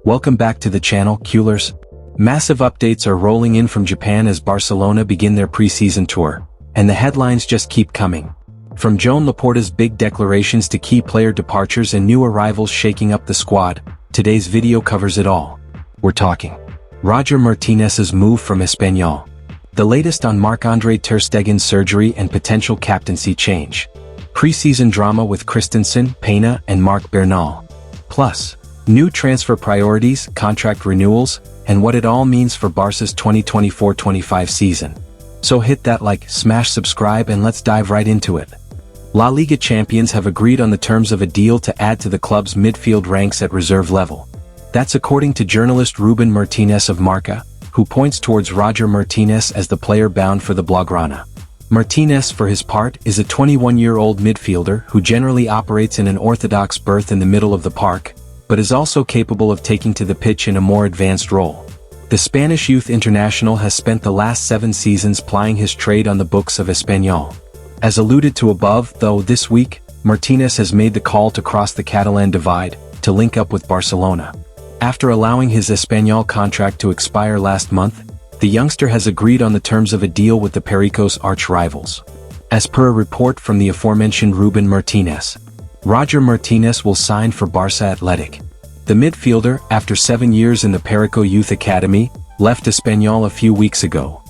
Welcome back to the channel, Coolers. Massive updates are rolling in from Japan as Barcelona begin their preseason tour, and the headlines just keep coming. From Joan Laporta's big declarations to key player departures and new arrivals shaking up the squad, today's video covers it all. We're talking Roger Martinez's move from Espanyol, the latest on Marc-Andre Ter Stegen's surgery and potential captaincy change, preseason drama with Christensen, Pena, and Marc Bernal, plus new transfer priorities, contract renewals, and what it all means for Barca's 2024-25 season. So hit that like, smash subscribe, and let's dive right into it. La Liga champions have agreed on the terms of a deal to add to the club's midfield ranks at reserve level. That's according to journalist Rubén Martínez of Marca, who points towards Roger Martinez as the player bound for the Blaugrana. Martinez, for his part, is a 21-year-old midfielder who generally operates in an orthodox berth in the middle of the park, but is also capable of taking to the pitch in a more advanced role. The Spanish youth international has spent the last 7 seasons plying his trade on the books of Espanyol. As alluded to above, though, this week, Martinez has made the call to cross the Catalan divide, to link up with Barcelona. After allowing his Espanyol contract to expire last month, the youngster has agreed on the terms of a deal with the Pericos' arch-rivals. As per a report from the aforementioned Rubén Martínez, Roger Martinez will sign for Barça Athletic. The midfielder, after 7 years in the Perico Youth Academy, left Espanyol a few weeks ago.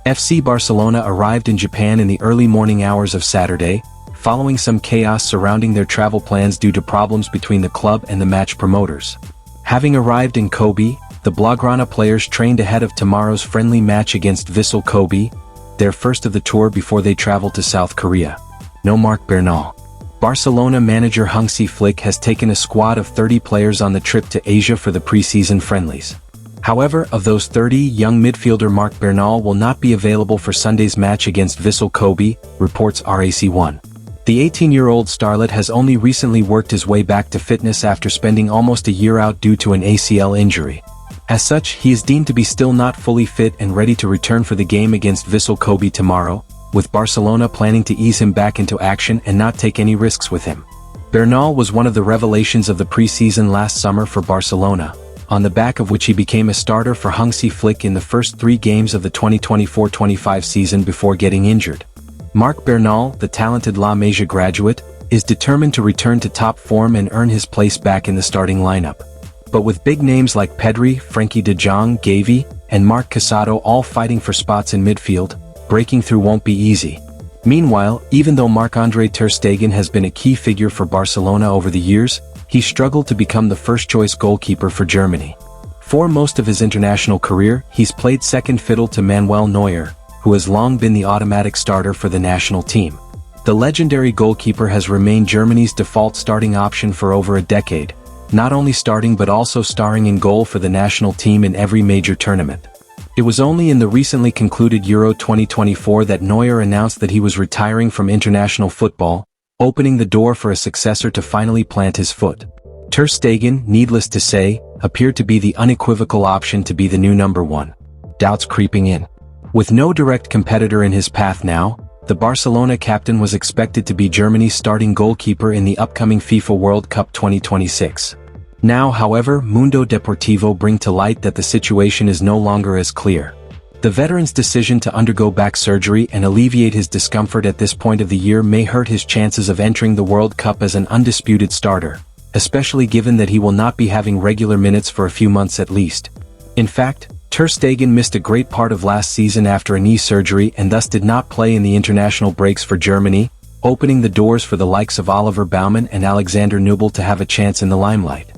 FC Barcelona arrived in Japan in the early morning hours of Saturday, following some chaos surrounding their travel plans due to problems between the club and the match promoters. Having arrived in Kobe, the Blaugrana players trained ahead of tomorrow's friendly match against Vissel Kobe, their first of the tour before they travel to South Korea. No Marc Bernal. Barcelona manager Hansi Flick has taken a squad of 30 players on the trip to Asia for the preseason friendlies. However, of those 30, young midfielder Marc Bernal will not be available for Sunday's match against Vissel Kobe, reports RAC1. The 18-year-old starlet has only recently worked his way back to fitness after spending almost a year out due to an ACL injury. As such, he is deemed to be still not fully fit and ready to return for the game against Vissel Kobe tomorrow, with Barcelona planning to ease him back into action and not take any risks with him. Bernal was one of the revelations of the preseason last summer for Barcelona, on the back of which he became a starter for Hansi Flick in the first 3 games of the 2024-25 season before getting injured. Marc Bernal, the talented La Masia graduate, is determined to return to top form and earn his place back in the starting lineup. But with big names like Pedri, Frenkie de Jong, Gavi, and Marc Casado all fighting for spots in midfield, breaking through won't be easy. Meanwhile, even though Marc-Andre Ter Stegen has been a key figure for Barcelona over the years, he struggled to become the first-choice goalkeeper for Germany. For most of his international career, he's played second fiddle to Manuel Neuer, who has long been the automatic starter for the national team. The legendary goalkeeper has remained Germany's default starting option for over a decade, not only starting but also starring in goal for the national team in every major tournament. It was only in the recently concluded Euro 2024 that Neuer announced that he was retiring from international football, opening the door for a successor to finally plant his foot. Ter Stegen, needless to say, appeared to be the unequivocal option to be the new number 1. Doubts creeping in. With no direct competitor in his path now, the Barcelona captain was expected to be Germany's starting goalkeeper in the upcoming FIFA World Cup 2026. Now, however, Mundo Deportivo bring to light that the situation is no longer as clear. The veteran's decision to undergo back surgery and alleviate his discomfort at this point of the year may hurt his chances of entering the World Cup as an undisputed starter, especially given that he will not be having regular minutes for a few months at least. In fact, Ter Stegen missed a great part of last season after a knee surgery and thus did not play in the international breaks for Germany, opening the doors for the likes of Oliver Baumann and Alexander Nübel to have a chance in the limelight.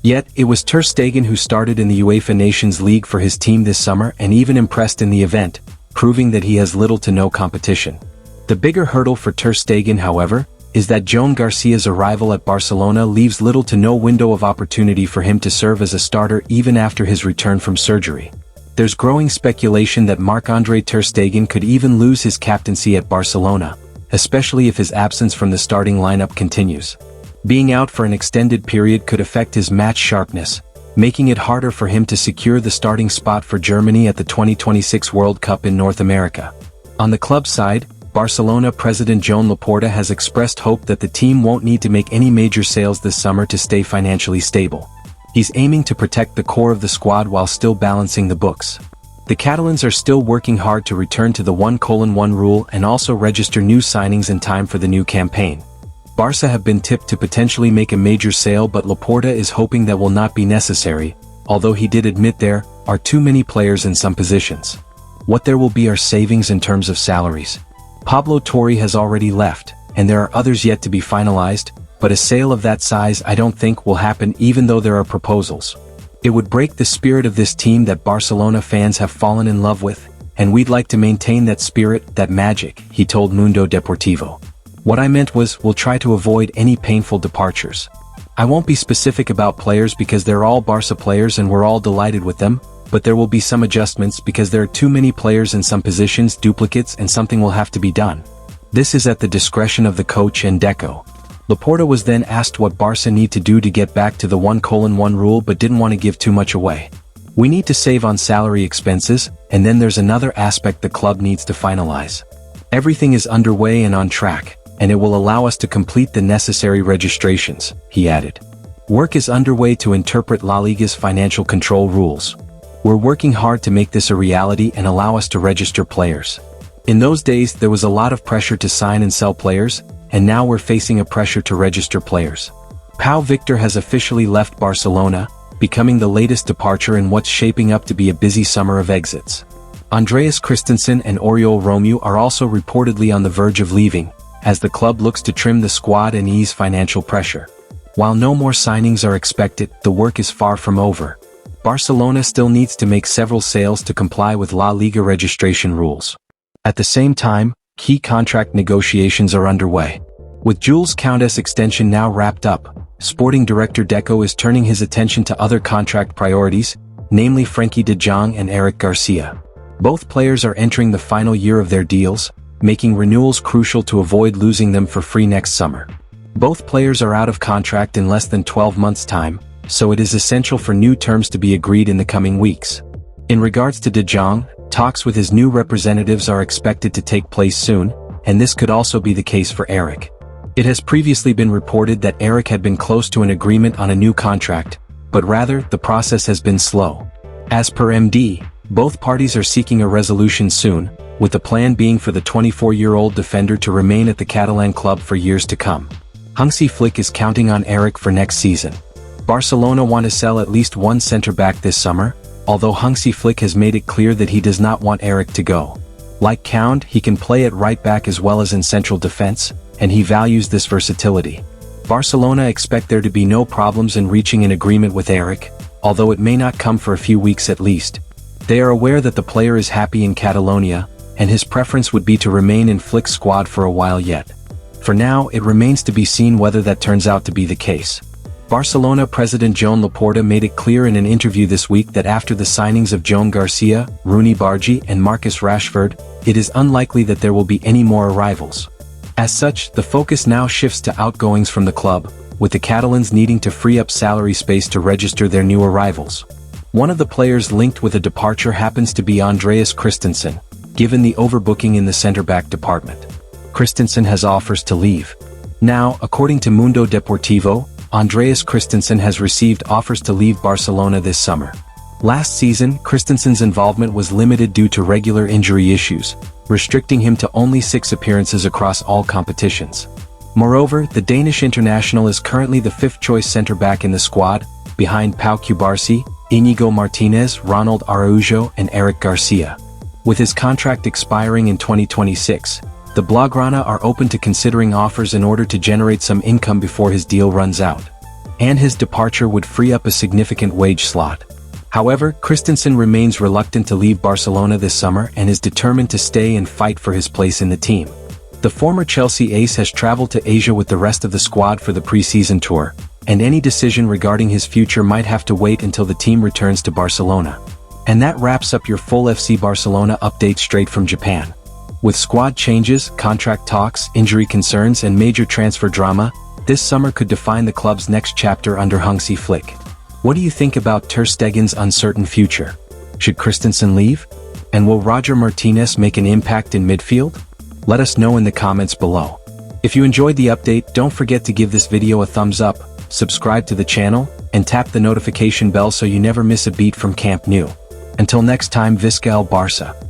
Yet, it was Ter Stegen who started in the UEFA Nations League for his team this summer and even impressed in the event, proving that he has little to no competition. The bigger hurdle for Ter Stegen, however, is that Joan Garcia's arrival at Barcelona leaves little to no window of opportunity for him to serve as a starter even after his return from surgery. There's growing speculation that Marc-Andre Ter Stegen could even lose his captaincy at Barcelona, especially if his absence from the starting lineup continues. Being out for an extended period could affect his match sharpness, making it harder for him to secure the starting spot for Germany at the 2026 World Cup in North America. On the club side, Barcelona president Joan Laporta has expressed hope that the team won't need to make any major sales this summer to stay financially stable. He's aiming to protect the core of the squad while still balancing the books. The Catalans are still working hard to return to the 1:1 rule and also register new signings in time for the new campaign. Barca have been tipped to potentially make a major sale, but Laporta is hoping that will not be necessary, although he did admit there are too many players in some positions. What there will be are savings in terms of salaries. Pablo Torre has already left, and there are others yet to be finalized, but a sale of that size I don't think will happen even though there are proposals. It would break the spirit of this team that Barcelona fans have fallen in love with, and we'd like to maintain that spirit, that magic, he told Mundo Deportivo. What I meant was, we'll try to avoid any painful departures. I won't be specific about players because they're all Barca players and we're all delighted with them, but there will be some adjustments because there are too many players in some positions, duplicates, and something will have to be done. This is at the discretion of the coach and Deco. Laporta was then asked what Barca need to do to get back to the 1:1 rule but didn't want to give too much away. We need to save on salary expenses, and then there's another aspect the club needs to finalize. Everything is underway and on track, and it will allow us to complete the necessary registrations, he added. Work is underway to interpret La Liga's financial control rules. We're working hard to make this a reality and allow us to register players. In those days there was a lot of pressure to sign and sell players, and now we're facing a pressure to register players. Pau Victor has officially left Barcelona, becoming the latest departure in what's shaping up to be a busy summer of exits. Andreas Christensen and Oriol Romeu are also reportedly on the verge of leaving, as the club looks to trim the squad and ease financial pressure. While no more signings are expected, the work is far from over. Barcelona still needs to make several sales to comply with La Liga registration rules. At the same time, key contract negotiations are underway. With Jules Koundé's extension now wrapped up, sporting director Deco is turning his attention to other contract priorities, namely Frenkie de Jong and Eric Garcia. Both players are entering the final year of their deals, making renewals crucial to avoid losing them for free next summer. Both players are out of contract in less than 12 months' time, so it is essential for new terms to be agreed in the coming weeks. In regards to de Jong, talks with his new representatives are expected to take place soon, and this could also be the case for Eric. It has previously been reported that Eric had been close to an agreement on a new contract, but rather, the process has been slow. As per MD, both parties are seeking a resolution soon, with the plan being for the 24-year-old defender to remain at the Catalan club for years to come. Hansi Flick is counting on Eric for next season. Barcelona want to sell at least one centre-back this summer, although Hansi Flick has made it clear that he does not want Eric to go. Like Koundé, he can play at right back as well as in central defense, and he values this versatility. Barcelona expect there to be no problems in reaching an agreement with Eric, although it may not come for a few weeks at least. They are aware that the player is happy in Catalonia, and his preference would be to remain in Flick's squad for a while yet. For now, it remains to be seen whether that turns out to be the case. Barcelona president Joan Laporta made it clear in an interview this week that after the signings of Joan Garcia, Roony Bardghji and Marcus Rashford, it is unlikely that there will be any more arrivals. As such, the focus now shifts to outgoings from the club, with the Catalans needing to free up salary space to register their new arrivals. One of the players linked with a departure happens to be Andreas Christensen, given the overbooking in the centre-back department. Christensen has offers to leave. Now, according to Mundo Deportivo, Andreas Christensen has received offers to leave Barcelona this summer. Last season, Christensen's involvement was limited due to regular injury issues, restricting him to only 6 appearances across all competitions. Moreover, the Danish international is currently the 5th-choice centre-back in the squad, behind Pau Cubarsí, Íñigo Martínez, Ronald Araujo and Eric Garcia. With his contract expiring in 2026, the Blaugrana are open to considering offers in order to generate some income before his deal runs out. And his departure would free up a significant wage slot. However, Christensen remains reluctant to leave Barcelona this summer and is determined to stay and fight for his place in the team. The former Chelsea ace has traveled to Asia with the rest of the squad for the pre-season tour, and any decision regarding his future might have to wait until the team returns to Barcelona. And that wraps up your full FC Barcelona update straight from Japan. With squad changes, contract talks, injury concerns and major transfer drama, this summer could define the club's next chapter under Hansi Flick. What do you think about Ter Stegen's uncertain future? Should Christensen leave? And will Roger Martinez make an impact in midfield? Let us know in the comments below. If you enjoyed the update, don't forget to give this video a thumbs up, subscribe to the channel, and and tap the notification bell so you never miss a beat from Camp Nou. Until next time, Vissel Barca.